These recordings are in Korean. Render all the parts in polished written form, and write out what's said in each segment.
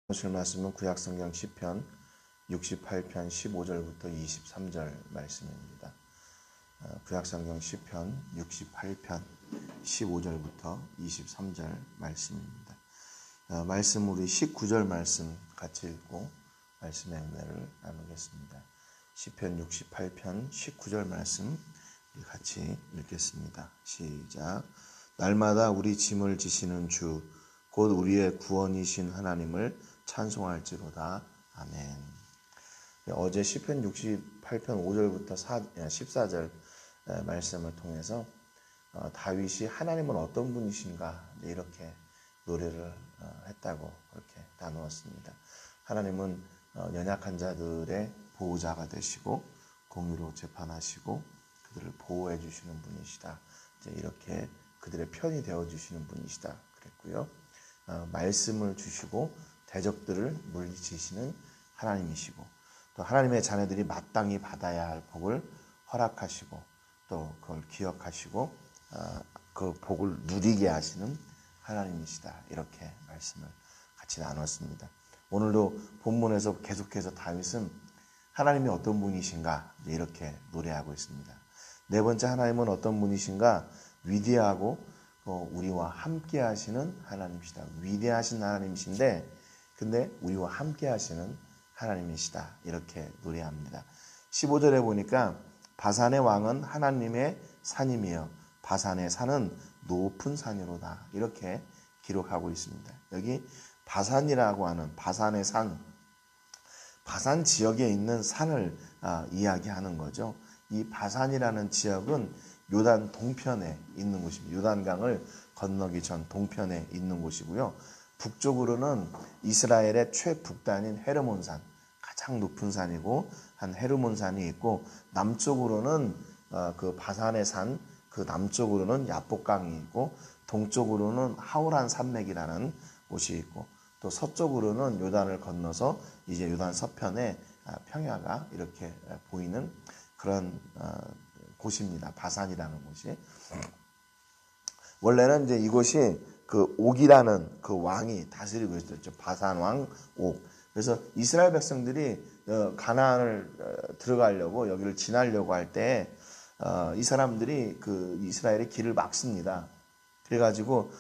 보실 말씀은 구약성경 시편 68편 15절부터 23절 말씀입니다. 구약성경 시편 68편 15절부터 23절 말씀입니다. 말씀 우리 19절 말씀 같이 읽고 말씀의 은혜를 나누겠습니다. 시편 68편 19절 말씀 같이 읽겠습니다. 시작. 날마다 우리 짐을 지시는 주 곧 우리의 구원이신 하나님을 찬송할지로다. 아멘. 어제 시편 68편 5절부터 14절 말씀을 통해서 다윗이 하나님은 어떤 분이신가 이렇게 노래를 했다고 그렇게 나누었습니다. 하나님은 연약한 자들의 보호자가 되시고 공의로 재판하시고 그들을 보호해 주시는 분이시다. 이렇게 그들의 편이 되어 주시는 분이시다 그랬고요. 말씀을 주시고 대적들을 물리치시는 하나님이시고 또 하나님의 자녀들이 마땅히 받아야 할 복을 허락하시고 또 그걸 기억하시고 그 복을 누리게 하시는 하나님이시다. 이렇게 말씀을 같이 나눴습니다. 오늘도 본문에서 계속해서 다윗은 하나님이 어떤 분이신가 이렇게 노래하고 있습니다. 네 번째, 하나님은 어떤 분이신가? 위대하고 우리와 함께 하시는 하나님이시다. 위대하신 하나님이신데 근데 우리와 함께 하시는 하나님이시다. 이렇게 노래합니다. 15절에 보니까 바산의 왕은 하나님의 산이며 바산의 산은 높은 산이로다. 이렇게 기록하고 있습니다. 여기 바산이라고 하는 바산의 산, 바산 지역에 있는 산을 이야기하는 거죠. 이 바산이라는 지역은 요단 동편에 있는 곳입니다. 요단강을 건너기 전 동편에 있는 곳이고요. 북쪽으로는 이스라엘의 최북단인 헤르몬산, 가장 높은 산이고 한 헤르몬산이 있고 남쪽으로는 그 바산의 산, 그 남쪽으로는 야복강이 있고 동쪽으로는 하우란 산맥이라는 곳이 있고 또 서쪽으로는 요단을 건너서 이제 요단 서편에 평야가 이렇게 보이는 그런 곳입니다. 바산이라는 곳이. 원래는 이제 이곳이 그 옥이라는 그 왕이 다스리고 있었죠. 바산 왕 옥. 그래서 이스라엘 백성들이 가나안을 들어가려고 여기를 지나려고 할 때 이 사람들이 그 이스라엘의 길을 막습니다. 그래가지고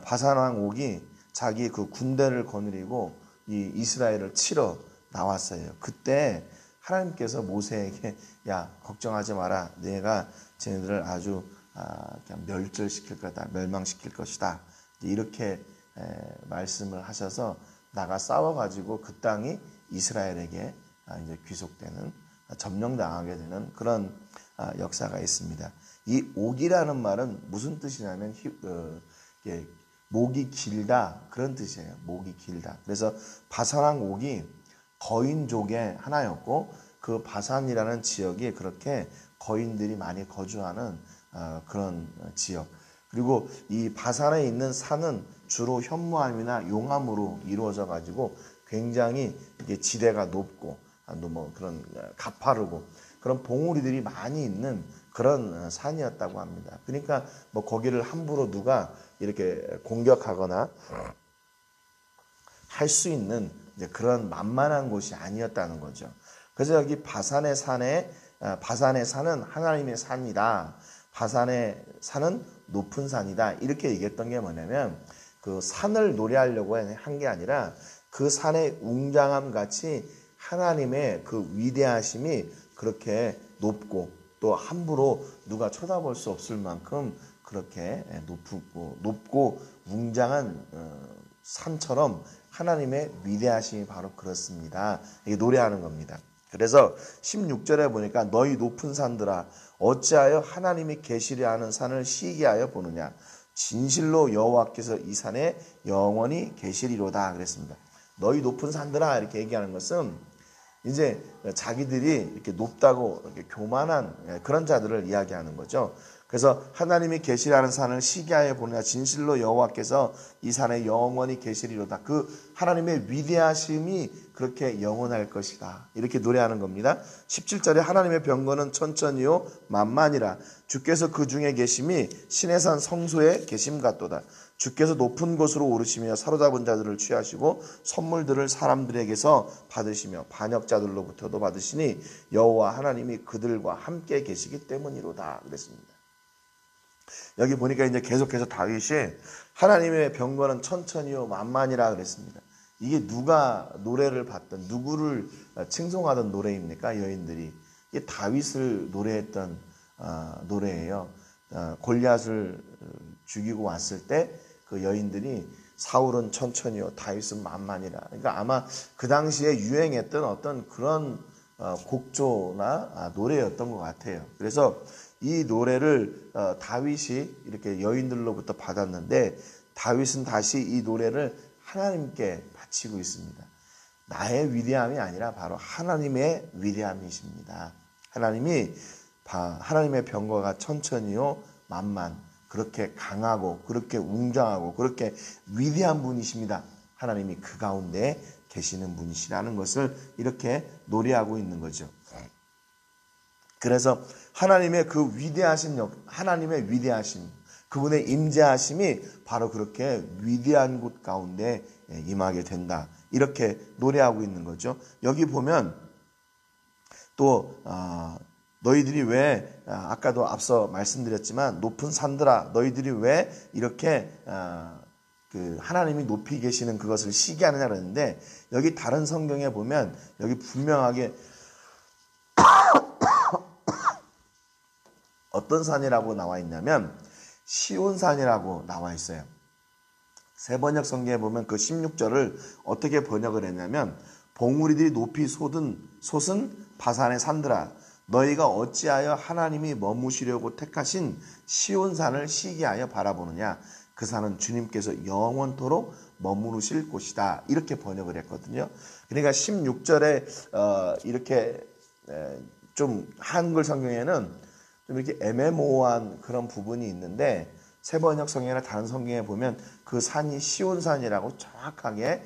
바산 왕 옥이 자기 그 군대를 거느리고 이 이스라엘을 치러 나왔어요. 그때 하나님께서 모세에게 야 걱정하지 마라. 내가 쟤네들을 아주 그냥 멸절시킬 거다. 멸망시킬 것이다. 이렇게 말씀을 하셔서 나가 싸워가지고 그 땅이 이스라엘에게 이제 귀속되는 점령당하게 되는 그런 역사가 있습니다. 이 옥이라는 말은 무슨 뜻이냐면 목이 길다 그런 뜻이에요. 목이 길다. 그래서 바산왕 옥이 거인족의 하나였고 그 바산이라는 지역이 그렇게 거인들이 많이 거주하는 그런 지역. 그리고 이 바산에 있는 산은 주로 현무암이나 용암으로 이루어져 가지고 굉장히 이게 지대가 높고 뭐 그런 가파르고 그런 봉우리들이 많이 있는 그런 산이었다고 합니다. 그러니까 뭐 거기를 함부로 누가 이렇게 공격하거나 할 수 있는 이제 그런 만만한 곳이 아니었다는 거죠. 그래서 여기 바산의 산은 하나님의 산이다. 바산의 산은 높은 산이다. 이렇게 얘기했던 게 뭐냐면 그 산을 노래하려고 한 게 아니라 그 산의 웅장함 같이 하나님의 그 위대하심이 그렇게 높고 또 함부로 누가 쳐다볼 수 없을 만큼 그렇게 높고 웅장한 산처럼 하나님의 위대하심이 바로 그렇습니다. 이게 노래하는 겁니다. 그래서 16절에 보니까 너희 높은 산들아 어찌하여 하나님이 계시려 하는 산을 시기하여 보느냐. 진실로 여호와께서 이 산에 영원히 계시리로다 그랬습니다. 너희 높은 산들아 이렇게 얘기하는 것은 이제 자기들이 이렇게 높다고 이렇게 교만한 그런 자들을 이야기하는 거죠. 그래서 하나님이 계시라는 산을 시기하여 보느냐. 진실로 여호와께서 이 산에 영원히 계시리로다. 그 하나님의 위대하심이 그렇게 영원할 것이다. 이렇게 노래하는 겁니다. 17절에 하나님의 병거는 천천히요 만만이라. 주께서 그 중에 계심이 시내산 성소에 계심 같도다. 주께서 높은 곳으로 오르시며 사로잡은 자들을 취하시고 선물들을 사람들에게서 받으시며 반역자들로부터도 받으시니 여호와 하나님이 그들과 함께 계시기 때문이로다 그랬습니다. 여기 보니까 이제 계속해서 다윗이 하나님의 병거는 천천히요 만만이라 그랬습니다. 이게 누가 노래를 받던 누구를 칭송하던 노래입니까? 여인들이. 이게 다윗을 노래했던 노래예요. 골리앗을 죽이고 왔을 때 그 여인들이 사울은 천천히요 다윗은 만만이라. 그러니까 아마 그 당시에 유행했던 어떤 그런 곡조나 노래였던 것 같아요. 그래서 이 노래를 다윗이 이렇게 여인들로부터 받았는데 다윗은 다시 이 노래를 하나님께 바치고 있습니다. 나의 위대함이 아니라 바로 하나님의 위대함이십니다. 하나님의 병거가 천천히요 만만, 그렇게 강하고 그렇게 웅장하고 그렇게 위대한 분이십니다. 하나님이 그 가운데 계시는 분이시라는 것을 이렇게 노래하고 있는 거죠. 그래서 하나님의 그 하나님의 위대하심, 그분의 임재하심이 바로 그렇게 위대한 곳 가운데 임하게 된다. 이렇게 노래하고 있는 거죠. 여기 보면 또 너희들이 왜 아까도 앞서 말씀드렸지만 높은 산들아 너희들이 왜 이렇게 그 하나님이 높이 계시는 그것을 시기하느냐 그러는데 여기 다른 성경에 보면 여기 분명하게 어떤 산이라고 나와 있냐면 시온산이라고 나와 있어요. 세 번역 성경에 보면 그 16절을 어떻게 번역을 했냐면 봉우리들이 높이 솟은 바산의 산들아 너희가 어찌하여 하나님이 머무시려고 택하신 시온산을 시기하여 바라보느냐 그 산은 주님께서 영원토록 머무르실 곳이다. 이렇게 번역을 했거든요. 그러니까 16절에 이렇게 좀 한글 성경에는 좀 이렇게 애매모호한 그런 부분이 있는데 세 번역 성경이나 다른 성경에 보면 그 산이 시온산이라고 정확하게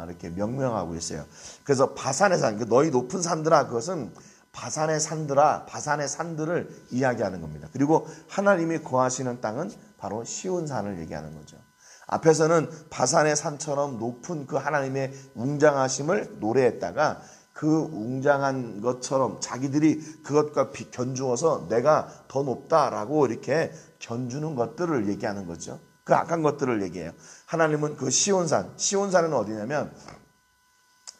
이렇게 명명하고 있어요. 그래서 바산의 산, 너희 높은 산들아 그것은 바산의 산들아, 바산의 산들을 이야기하는 겁니다. 그리고 하나님이 거하시는 땅은 바로 시온산을 얘기하는 거죠. 앞에서는 바산의 산처럼 높은 그 하나님의 웅장하심을 노래했다가 그 웅장한 것처럼 자기들이 그것과 견주어서 내가 더 높다라고 이렇게 견주는 것들을 얘기하는 거죠. 그 악한 것들을 얘기해요. 하나님은 그 시온산은 어디냐면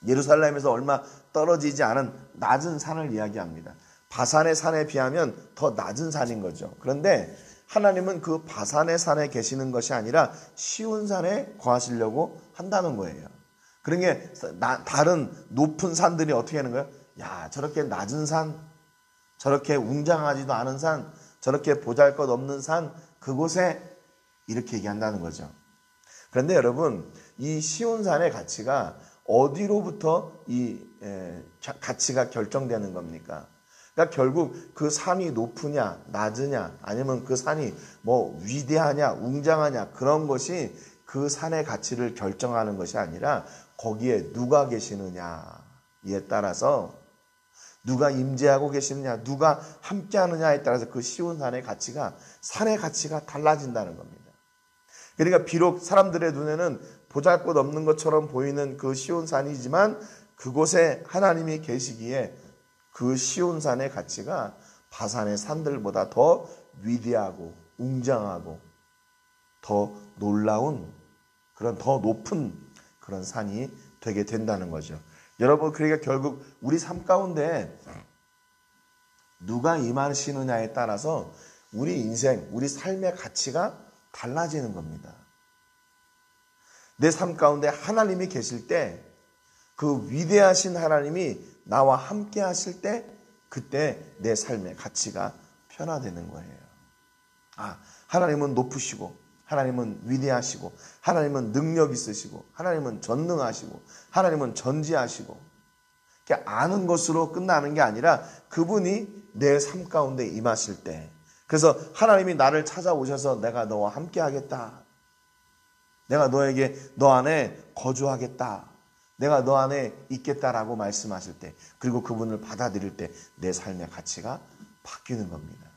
예루살렘에서 얼마 떨어지지 않은 낮은 산을 이야기합니다. 바산의 산에 비하면 더 낮은 산인 거죠. 그런데 하나님은 그 바산의 산에 계시는 것이 아니라 시온산에 거하시려고 한다는 거예요. 그러니까 다른 높은 산들이 어떻게 하는 거예요? 야, 저렇게 낮은 산, 저렇게 웅장하지도 않은 산, 저렇게 보잘것없는 산, 그곳에 이렇게 얘기한다는 거죠. 그런데 여러분, 이 시온산의 가치가 어디로부터 이 가치가 결정되는 겁니까? 그러니까 결국 그 산이 높으냐, 낮으냐, 아니면 그 산이 뭐 위대하냐, 웅장하냐, 그런 것이 그 산의 가치를 결정하는 것이 아니라 거기에 누가 계시느냐에 따라서 누가 임재하고 계시느냐, 누가 함께하느냐에 따라서 그 시온산의 가치가, 산의 가치가 달라진다는 겁니다. 그러니까 비록 사람들의 눈에는 보잘것없는 것처럼 보이는 그 시온산이지만 그곳에 하나님이 계시기에 그 시온산의 가치가 바산의 산들보다 더 위대하고 웅장하고 더 놀라운 그런 더 높은 그런 산이 되게 된다는 거죠. 여러분, 그러니까 결국 우리 삶 가운데 누가 임하시느냐에 따라서 우리 인생, 우리 삶의 가치가 달라지는 겁니다. 내 삶 가운데 하나님이 계실 때, 그 위대하신 하나님이 나와 함께 하실 때, 그때 내 삶의 가치가 변화되는 거예요. 하나님은 높으시고, 하나님은 위대하시고, 하나님은 능력 있으시고, 하나님은 전능하시고, 하나님은 전지하시고, 아는 것으로 끝나는 게 아니라 그분이 내 삶 가운데 임하실 때, 그래서 하나님이 나를 찾아오셔서 내가 너와 함께 하겠다. 내가 너 안에 거주하겠다. 내가 너 안에 있겠다라고 말씀하실 때, 그리고 그분을 받아들일 때 내 삶의 가치가 바뀌는 겁니다.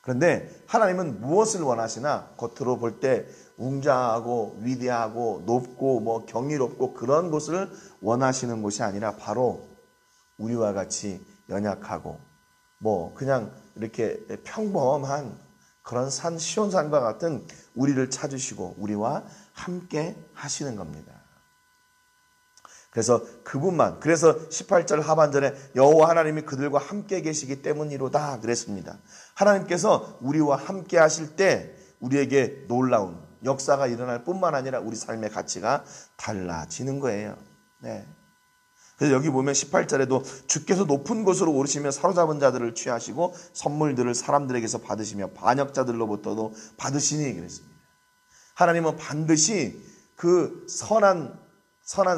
그런데 하나님은 무엇을 원하시나? 겉으로 볼 때 웅장하고 위대하고 높고 뭐 경이롭고 그런 것을 원하시는 것이 아니라 바로 우리와 같이 연약하고 뭐 그냥 이렇게 평범한 그런 산 시온산과 같은 우리를 찾으시고 우리와 함께 하시는 겁니다. 그래서 그분만, 그래서 18절 하반절에 여호와 하나님이 그들과 함께 계시기 때문이로다 그랬습니다. 하나님께서 우리와 함께 하실 때 우리에게 놀라운 역사가 일어날 뿐만 아니라 우리 삶의 가치가 달라지는 거예요. 네. 그래서 여기 보면 18절에도 주께서 높은 곳으로 오르시며 사로잡은 자들을 취하시고 선물들을 사람들에게서 받으시며 반역자들로부터도 받으시니 그랬습니다. 하나님은 반드시 그 선한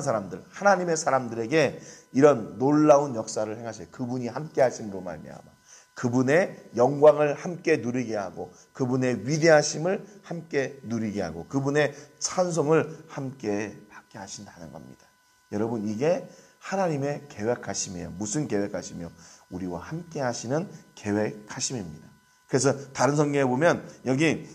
사람들, 하나님의 사람들에게 이런 놀라운 역사를 행하셔요. 그분이 함께 하심으로 말미암아 그분의 영광을 함께 누리게 하고 그분의 위대하심을 함께 누리게 하고 그분의 찬송을 함께 받게 하신다는 겁니다. 여러분, 이게 하나님의 계획하심이에요. 무슨 계획하심이요? 우리와 함께 하시는 계획하심입니다. 그래서 다른 성경에 보면 여기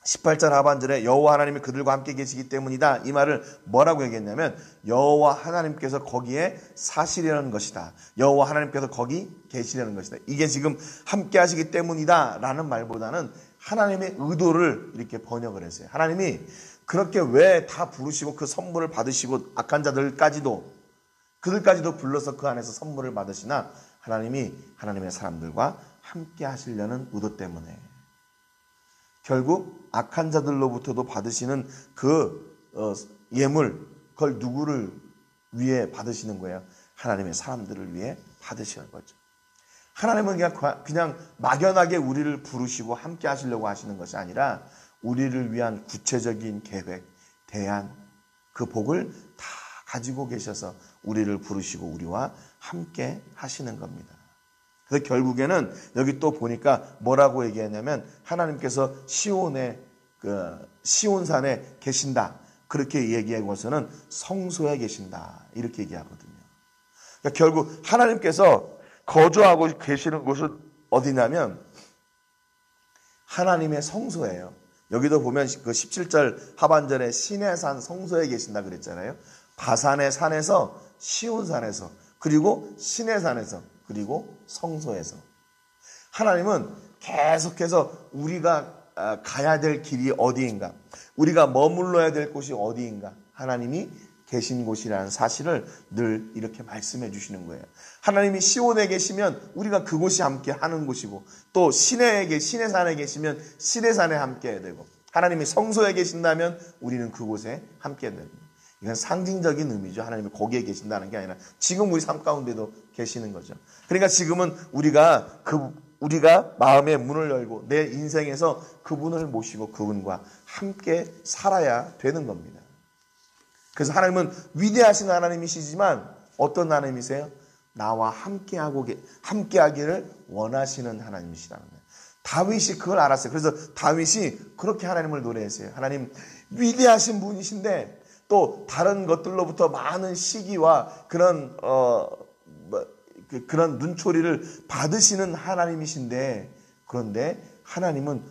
18절 하반절에 여호와 하나님이 그들과 함께 계시기 때문이다. 이 말을 뭐라고 얘기했냐면 여호와 하나님께서 거기에 사시려는 것이다. 여호와 하나님께서 거기 계시려는 것이다. 이게 지금 함께 하시기 때문이다 라는 말보다는 하나님의 의도를 이렇게 번역을 했어요. 하나님이 그렇게 왜 다 부르시고 그 선물을 받으시고 악한 그들까지도 불러서 그 안에서 선물을 받으시나 하나님이 하나님의 사람들과 함께 하시려는 의도 때문에 결국 악한 자들로부터도 받으시는 그 예물, 그걸 누구를 위해 받으시는 거예요? 하나님의 사람들을 위해 받으시는 거죠. 하나님은 그냥 막연하게 우리를 부르시고 함께 하시려고 하시는 것이 아니라 우리를 위한 구체적인 계획, 대안, 그 복을 다 가지고 계셔서 우리를 부르시고 우리와 함께 하시는 겁니다. 그래서 결국에는 여기 또 보니까 뭐라고 얘기하냐면 하나님께서 시온산에 계신다. 그렇게 얘기하고서는 성소에 계신다. 이렇게 얘기하거든요. 그러니까 결국 하나님께서 거주하고 계시는 곳은 어디냐면 하나님의 성소예요. 여기도 보면 그 17절 하반절에 시내산 성소에 계신다 그랬잖아요. 바산의 산에서 시온산에서 그리고 시내산에서 그리고 성소에서 하나님은 계속해서 우리가 가야 될 길이 어디인가, 우리가 머물러야 될 곳이 어디인가, 하나님이 계신 곳이라는 사실을 늘 이렇게 말씀해 주시는 거예요. 하나님이 시온에 계시면 우리가 그곳이 함께 하는 곳이고 또 시내산에 계시면 시내산에 함께 해야 되고 하나님이 성소에 계신다면 우리는 그곳에 함께 해야 됩니다. 이건 상징적인 의미죠. 하나님이 거기에 계신다는 게 아니라 지금 우리 삶 가운데도 계시는 거죠. 그러니까 지금은 우리가 마음의 문을 열고 내 인생에서 그분을 모시고 그분과 함께 살아야 되는 겁니다. 그래서 하나님은 위대하신 하나님이시지만 어떤 하나님이세요? 나와 함께하기를 원하시는 하나님이시라는 거예요. 다윗이 그걸 알았어요. 그래서 다윗이 그렇게 하나님을 노래했어요. 하나님 위대하신 분이신데 또 다른 것들로부터 많은 시기와 그런 눈초리를 받으시는 하나님이신데 그런데 하나님은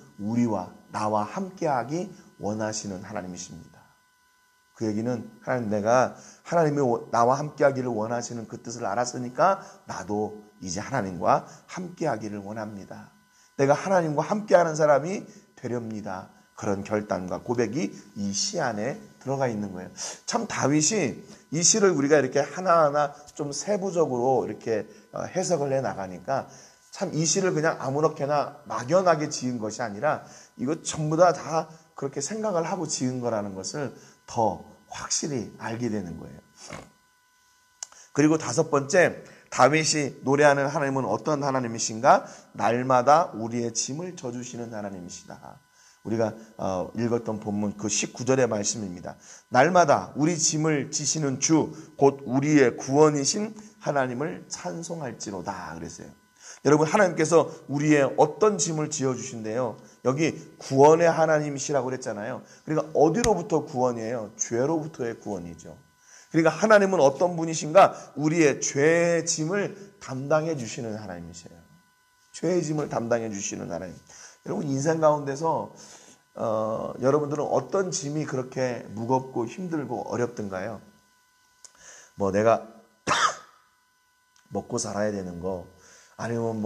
나와 함께하기 원하시는 하나님이십니다. 그 얘기는 하나님이 나와 함께하기를 원하시는 그 뜻을 알았으니까 나도 이제 하나님과 함께하기를 원합니다. 내가 하나님과 함께하는 사람이 되렵니다. 그런 결단과 고백이 이 시 안에 들어가 있는 거예요. 참 다윗이 이 시를 우리가 이렇게 하나하나 좀 세부적으로 이렇게 해석을 해 나가니까 참 이 시를 그냥 아무렇게나 막연하게 지은 것이 아니라 이거 전부 다 그렇게 생각을 하고 지은 거라는 것을 더 확실히 알게 되는 거예요. 그리고 다섯 번째, 다윗이 노래하는 하나님은 어떤 하나님이신가? 날마다 우리의 짐을 져주시는 하나님이시다. 우리가 읽었던 본문 그 19절의 말씀입니다. 날마다 우리 짐을 지시는 주, 곧 우리의 구원이신 하나님을 찬송할지로다 그랬어요. 여러분, 하나님께서 우리의 어떤 짐을 지어주신대요? 여기 구원의 하나님이시라고 그랬잖아요. 그러니까 어디로부터 구원이에요? 죄로부터의 구원이죠. 그러니까 하나님은 어떤 분이신가? 우리의 죄의 짐을 담당해 주시는 하나님이세요. 죄의 짐을 담당해 주시는 하나님. 여러분 인생 가운데서 여러분들은 어떤 짐이 그렇게 무겁고 힘들고 어렵던가요? 뭐 내가 먹고 살아야 되는 거, 아니면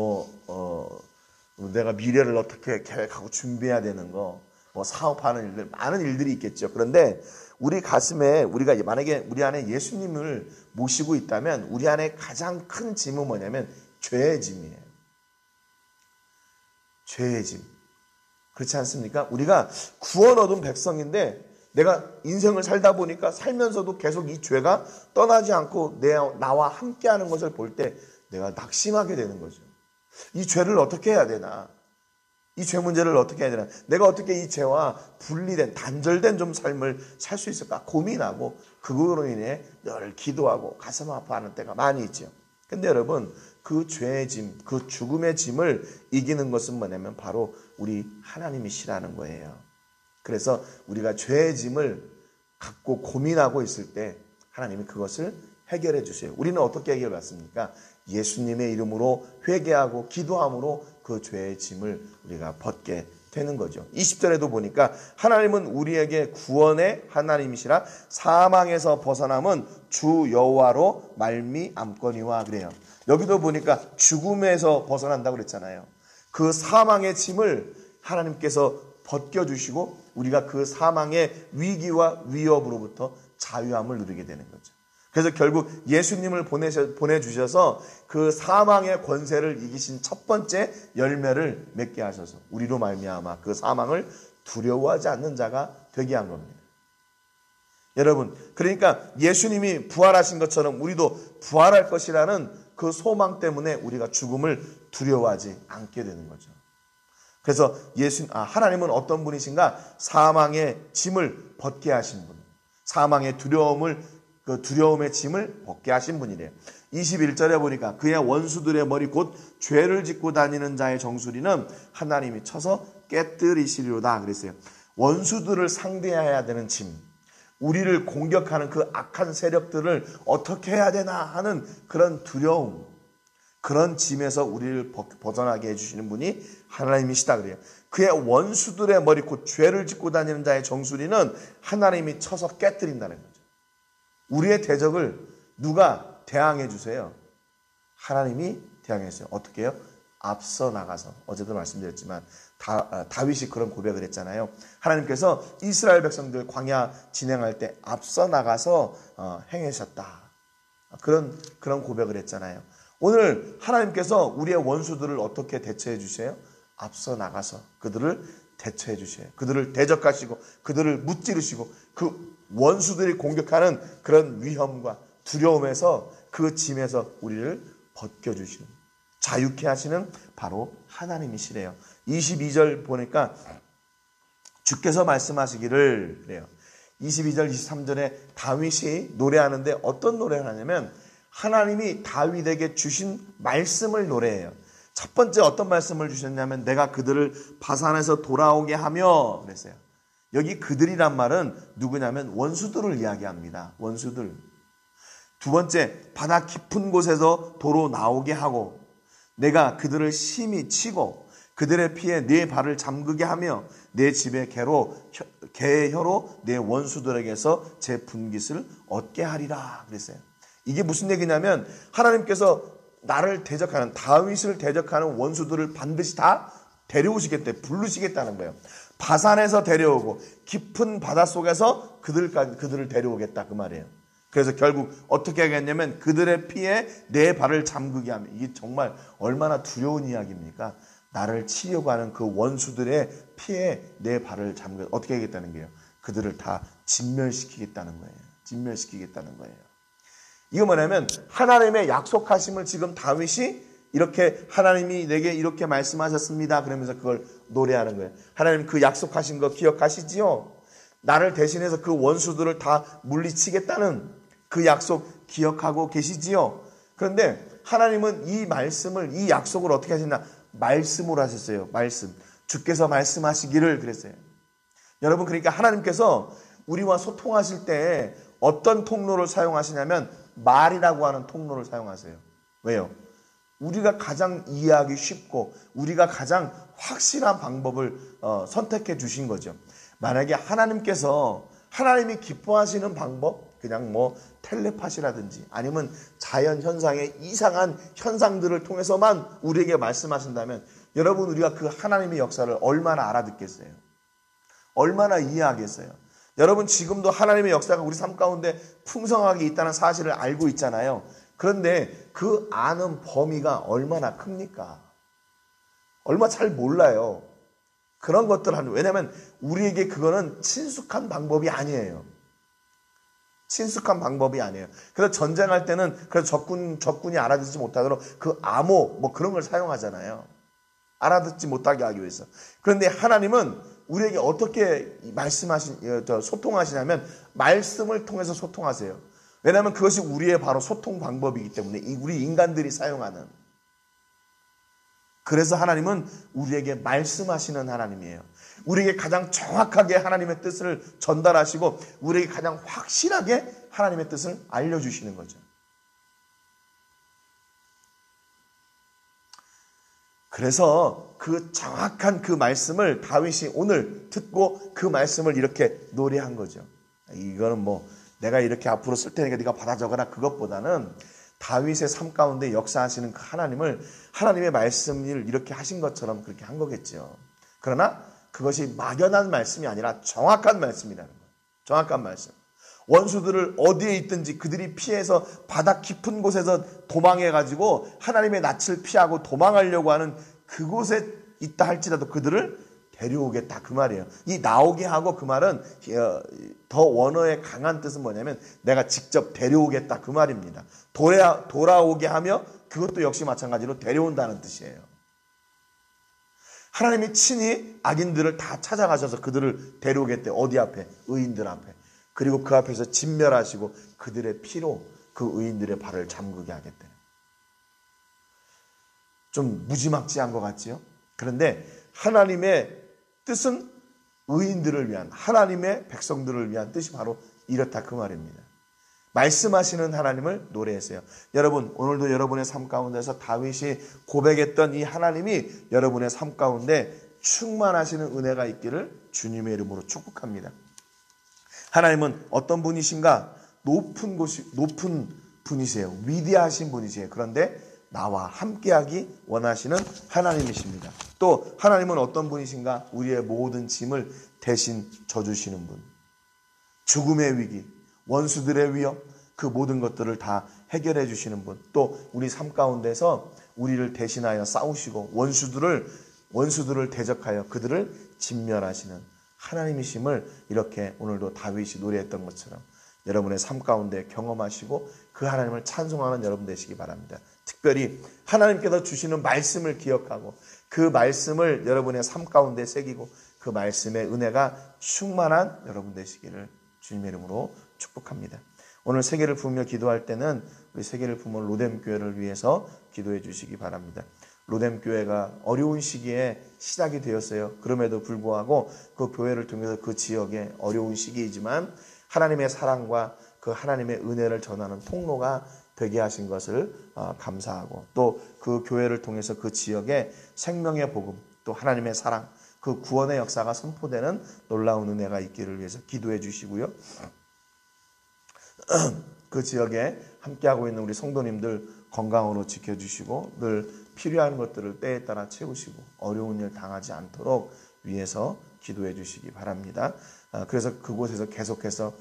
내가 미래를 어떻게 계획하고 준비해야 되는 거, 뭐 사업하는 일들, 많은 일들이 있겠죠. 그런데 우리 가슴에 우리가 만약에 우리 안에 예수님을 모시고 있다면 우리 안에 가장 큰 짐은 뭐냐면 죄의 짐이에요. 죄의 짐. 그렇지 않습니까? 우리가 구원 얻은 백성인데 내가 인생을 살다 보니까 살면서도 계속 이 죄가 떠나지 않고 나와 함께하는 것을 볼 때 내가 낙심하게 되는 거죠. 이 죄를 어떻게 해야 되나? 이 죄 문제를 어떻게 해야 되나? 내가 어떻게 이 죄와 분리된 단절된 좀 삶을 살 수 있을까? 고민하고 그거로 인해 늘 기도하고 가슴 아파하는 때가 많이 있죠. 근데 여러분 그 죄의 짐, 그 죽음의 짐을 이기는 것은 뭐냐면 바로 우리 하나님이시라는 거예요. 그래서 우리가 죄의 짐을 갖고 고민하고 있을 때 하나님이 그것을 해결해 주세요. 우리는 어떻게 해결받습니까? 예수님의 이름으로 회개하고 기도함으로 그 죄의 짐을 우리가 벗게 되는 거죠. 20절에도 보니까 하나님은 우리에게 구원의 하나님이시라 사망에서 벗어남은 주 여호와로 말미암거니와 그래요. 여기도 보니까 죽음에서 벗어난다고 그랬잖아요. 그 사망의 짐을 하나님께서 벗겨주시고 우리가 그 사망의 위기와 위협으로부터 자유함을 누리게 되는 거죠. 그래서 결국 예수님을 보내주셔서 그 사망의 권세를 이기신 첫 번째 열매를 맺게 하셔서 우리로 말미암아 그 사망을 두려워하지 않는 자가 되게 한 겁니다. 여러분, 그러니까 예수님이 부활하신 것처럼 우리도 부활할 것이라는 그 소망 때문에 우리가 죽음을 두려워하지 않게 되는 거죠. 그래서 하나님은 어떤 분이신가? 사망의 짐을 벗게 하신 분. 사망의 그 두려움의 짐을 벗게 하신 분이래요. 21절에 보니까 그의 원수들의 머리 곧 죄를 짓고 다니는 자의 정수리는 하나님이 쳐서 깨뜨리시리로다 그랬어요. 원수들을 상대해야 되는 짐, 우리를 공격하는 그 악한 세력들을 어떻게 해야 되나 하는 그런 두려움, 그런 짐에서 우리를 벗어나게 해주시는 분이 하나님이시다 그래요. 그의 원수들의 머리 곧 죄를 짓고 다니는 자의 정수리는 하나님이 쳐서 깨뜨린다는 거죠. 우리의 대적을 누가 대항해 주세요? 하나님이 대항해 주세요. 어떻게 해요? 앞서 나가서, 어제도 말씀드렸지만 다윗이 그런 고백을 했잖아요. 하나님께서 이스라엘 백성들 광야 진행할 때 앞서 나가서 행하셨다. 그런 고백을 했잖아요. 오늘 하나님께서 우리의 원수들을 어떻게 대처해 주세요? 앞서 나가서 그들을 대처해 주세요. 그들을 대적하시고 그들을 무찌르시고 그 원수들이 공격하는 그런 위험과 두려움에서 그 짐에서 우리를 벗겨주시는, 자유케 하시는 바로 하나님이시래요. 22절 보니까 주께서 말씀하시기를 그래요. 22절 23절에 다윗이 노래하는데 어떤 노래를 하냐면 하나님이 다윗에게 주신 말씀을 노래해요. 첫 번째 어떤 말씀을 주셨냐면 내가 그들을 바산에서 돌아오게 하며 그랬어요. 여기 그들이란 말은 누구냐면 원수들을 이야기합니다. 원수들. 두 번째, 바다 깊은 곳에서 도로 나오게 하고 내가 그들을 심히 치고 그들의 피에 네 발을 잠그게 하며 내 집의 개의 혀로 내 원수들에게서 제 분깃을 얻게 하리라 그랬어요. 이게 무슨 얘기냐면 하나님께서 나를 대적하는, 다윗을 대적하는 원수들을 반드시 다 데려오시겠대, 부르시겠다는 거예요. 바산에서 데려오고 깊은 바다 속에서 그들을 데려오겠다 그 말이에요. 그래서 결국 어떻게 하겠냐면 그들의 피에 내 발을 잠그게 하면, 이게 정말 얼마나 두려운 이야기입니까? 나를 치려고 하는 그 원수들의 피에 내 발을 잠그, 어떻게 하겠다는 거예요? 그들을 다 진멸시키겠다는 거예요. 진멸시키겠다는 거예요. 이거 뭐냐면 하나님의 약속하심을 지금 다윗이 이렇게 하나님이 내게 이렇게 말씀하셨습니다. 그러면서 그걸 노래하는 거예요. 하나님 그 약속하신 거 기억하시지요? 나를 대신해서 그 원수들을 다 물리치겠다는 그 약속 기억하고 계시지요? 그런데 하나님은 이 말씀을, 이 약속을 어떻게 하셨나? 말씀으로 하셨어요. 말씀. 주께서 말씀하시기를 그랬어요. 여러분, 그러니까 하나님께서 우리와 소통하실 때 어떤 통로를 사용하시냐면 말이라고 하는 통로를 사용하세요. 왜요? 우리가 가장 이해하기 쉽고 우리가 가장 확실한 방법을 선택해 주신 거죠. 만약에 하나님이 기뻐하시는 방법, 그냥 뭐 텔레파시라든지 아니면 자연 현상의 이상한 현상들을 통해서만 우리에게 말씀하신다면 여러분, 우리가 그 하나님의 역사를 얼마나 알아듣겠어요? 얼마나 이해하겠어요? 여러분, 지금도 하나님의 역사가 우리 삶 가운데 풍성하게 있다는 사실을 알고 있잖아요. 그런데 그 아는 범위가 얼마나 큽니까? 얼마 잘 몰라요. 그런 것들 왜냐하면 우리에게 그거는 친숙한 방법이 아니에요. 친숙한 방법이 아니에요. 그래서 전쟁할 때는 그래서 적군이 알아듣지 못하도록 그 암호 뭐 그런 걸 사용하잖아요. 알아듣지 못하게 하기 위해서. 그런데 하나님은 우리에게 어떻게 소통하시냐면 말씀을 통해서 소통하세요. 왜냐하면 그것이 우리의 바로 소통 방법이기 때문에 우리 인간들이 사용하는. 그래서 하나님은 우리에게 말씀하시는 하나님이에요. 우리에게 가장 정확하게 하나님의 뜻을 전달하시고 우리에게 가장 확실하게 하나님의 뜻을 알려주시는 거죠. 그래서 그 정확한 그 말씀을 다윗이 오늘 듣고 그 말씀을 이렇게 노래한 거죠. 이거는 뭐 내가 이렇게 앞으로 쓸 테니까 네가 받아 적어라, 그것보다는 다윗의 삶 가운데 역사하시는 그 하나님의 말씀을 이렇게 하신 것처럼 그렇게 한 거겠죠. 그러나 그것이 막연한 말씀이 아니라 정확한 말씀이라는 거예요. 정확한 말씀. 원수들을 어디에 있든지 그들이 피해서 바다 깊은 곳에서 도망해가지고 하나님의 낯을 피하고 도망하려고 하는 그곳에 있다 할지라도 그들을 데려오겠다, 그 말이에요. 이 나오게 하고 그 말은 더 원어의 강한 뜻은 뭐냐면 내가 직접 데려오겠다, 그 말입니다. 돌아오게 하며 그것도 역시 마찬가지로 데려온다는 뜻이에요. 하나님이 친히 악인들을 다 찾아가셔서 그들을 데려오겠대. 어디 앞에? 의인들 앞에. 그리고 그 앞에서 진멸하시고 그들의 피로 그 의인들의 발을 잠그게 하겠대. 좀 무지막지한 것 같지요? 그런데 하나님의 뜻은 의인들을 위한, 하나님의 백성들을 위한 뜻이 바로 이렇다, 그 말입니다. 말씀하시는 하나님을 노래했어요. 여러분, 오늘도 여러분의 삶 가운데서 다윗이 고백했던 이 하나님이 여러분의 삶 가운데 충만하시는 은혜가 있기를 주님의 이름으로 축복합니다. 하나님은 어떤 분이신가? 높은 분이세요. 위대하신 분이세요. 그런데 나와 함께하기 원하시는 하나님이십니다. 또 하나님은 어떤 분이신가? 우리의 모든 짐을 대신 져주시는 분. 죽음의 위기, 원수들의 위협, 그 모든 것들을 다 해결해 주시는 분. 또 우리 삶 가운데서 우리를 대신하여 싸우시고 원수들을 대적하여 그들을 진멸하시는 하나님이심을 이렇게 오늘도 다윗이 노래했던 것처럼 여러분의 삶 가운데 경험하시고 그 하나님을 찬송하는 여러분 되시기 바랍니다. 특별히 하나님께서 주시는 말씀을 기억하고 그 말씀을 여러분의 삶 가운데 새기고 그 말씀의 은혜가 충만한 여러분 되시기를 주님의 이름으로 축복합니다. 오늘 세계를 부으며 기도할 때는 우리 세계를 부으면 로뎀교회를 위해서 기도해 주시기 바랍니다. 로뎀교회가 어려운 시기에 시작이 되었어요. 그럼에도 불구하고 그 교회를 통해서 그 지역에 어려운 시기이지만 하나님의 사랑과 그 하나님의 은혜를 전하는 통로가 되게 하신 것을 감사하고 또 그 교회를 통해서 그 지역에 생명의 복음, 또 하나님의 사랑, 그 구원의 역사가 선포되는 놀라운 은혜가 있기를 위해서 기도해 주시고요. 그 지역에 함께하고 있는 우리 성도님들 건강으로 지켜주시고 늘 필요한 것들을 때에 따라 채우시고 어려운 일 당하지 않도록 위해서 기도해 주시기 바랍니다. 그래서 그곳에서 계속해서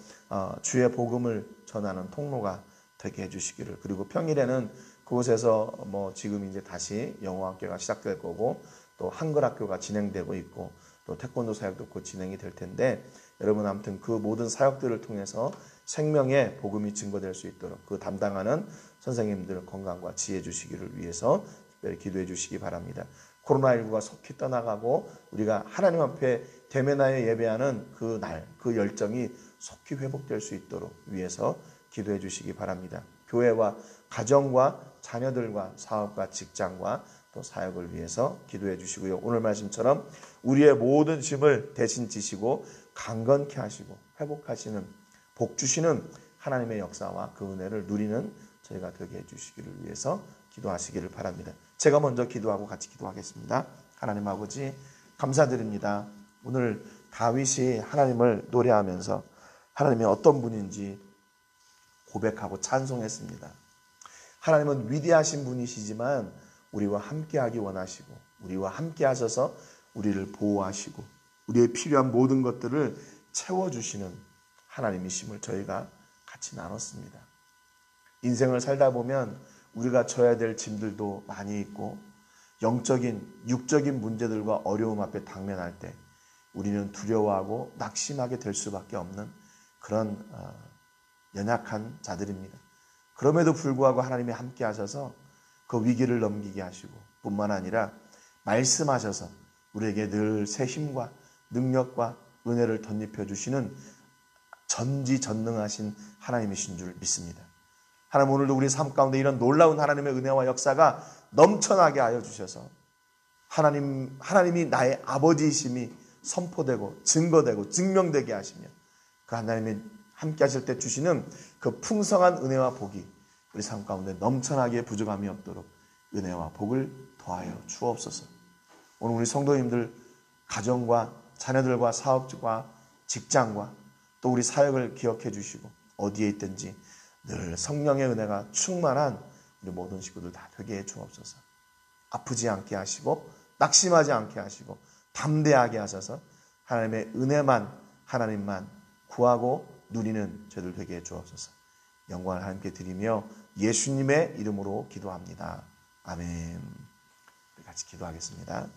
주의 복음을 전하는 통로가 되게 해주시기를. 그리고 평일에는 그곳에서 지금 이제 다시 영어학교가 시작될 거고 또 한글학교가 진행되고 있고 또 태권도 사역도 곧 진행이 될 텐데 여러분 아무튼 그 모든 사역들을 통해서 생명의 복음이 증거될 수 있도록 그 담당하는 선생님들 건강과 지혜 주시기를 위해서 특별히 기도해 주시기 바랍니다. 코로나19가 속히 떠나가고 우리가 하나님 앞에 대면하여 예배하는 그 날, 그 열정이 속히 회복될 수 있도록 위해서 기도해 주시기 바랍니다. 교회와 가정과 자녀들과 사업과 직장과 또 사역을 위해서 기도해 주시고요. 오늘 말씀처럼 우리의 모든 짐을 대신 지시고 강건케 하시고 회복하시는 복 주시는 하나님의 역사와 그 은혜를 누리는 저희가 되게 해주시기를 위해서 기도하시기를 바랍니다. 제가 먼저 기도하고 같이 기도하겠습니다. 하나님 아버지 감사드립니다. 오늘 다윗이 하나님을 노래하면서 하나님이 어떤 분인지 고백하고 찬송했습니다. 하나님은 위대하신 분이시지만 우리와 함께하기 원하시고 우리와 함께 하셔서 우리를 보호하시고 우리의 필요한 모든 것들을 채워주시는 하나님이심을 저희가 같이 나눴습니다. 인생을 살다 보면 우리가 져야 될 짐들도 많이 있고 영적인, 육적인 문제들과 어려움 앞에 당면할 때 우리는 두려워하고 낙심하게 될 수밖에 없는 그런 연약한 자들입니다. 그럼에도 불구하고 하나님이 함께 하셔서 그 위기를 넘기게 하시고 뿐만 아니라 말씀하셔서 우리에게 늘 새 힘과 능력과 은혜를 덧입혀 주시는 전지전능하신 하나님이신 줄 믿습니다. 하나님 오늘도 우리 삶 가운데 이런 놀라운 하나님의 은혜와 역사가 넘쳐나게 하여 주셔서 하나님이 나의 아버지이심이 선포되고 증거되고 증명되게 하시며 그 하나님이 함께 하실 때 주시는 그 풍성한 은혜와 복이 우리 삶 가운데 넘쳐나게 부족함이 없도록 은혜와 복을 더하여 주옵소서. 오늘 우리 성도님들 가정과 자녀들과 사업과 직장과 또 우리 사역을 기억해 주시고 어디에 있든지 늘 성령의 은혜가 충만한 우리 모든 식구들 다 되게 해 주옵소서. 아프지 않게 하시고 낙심하지 않게 하시고 담대하게 하셔서 하나님의 은혜만 하나님만 구하고 누리는 저희들 되게 해 주옵소서. 영광을 하나님께 드리며 예수님의 이름으로 기도합니다. 아멘. 우리 같이 기도하겠습니다.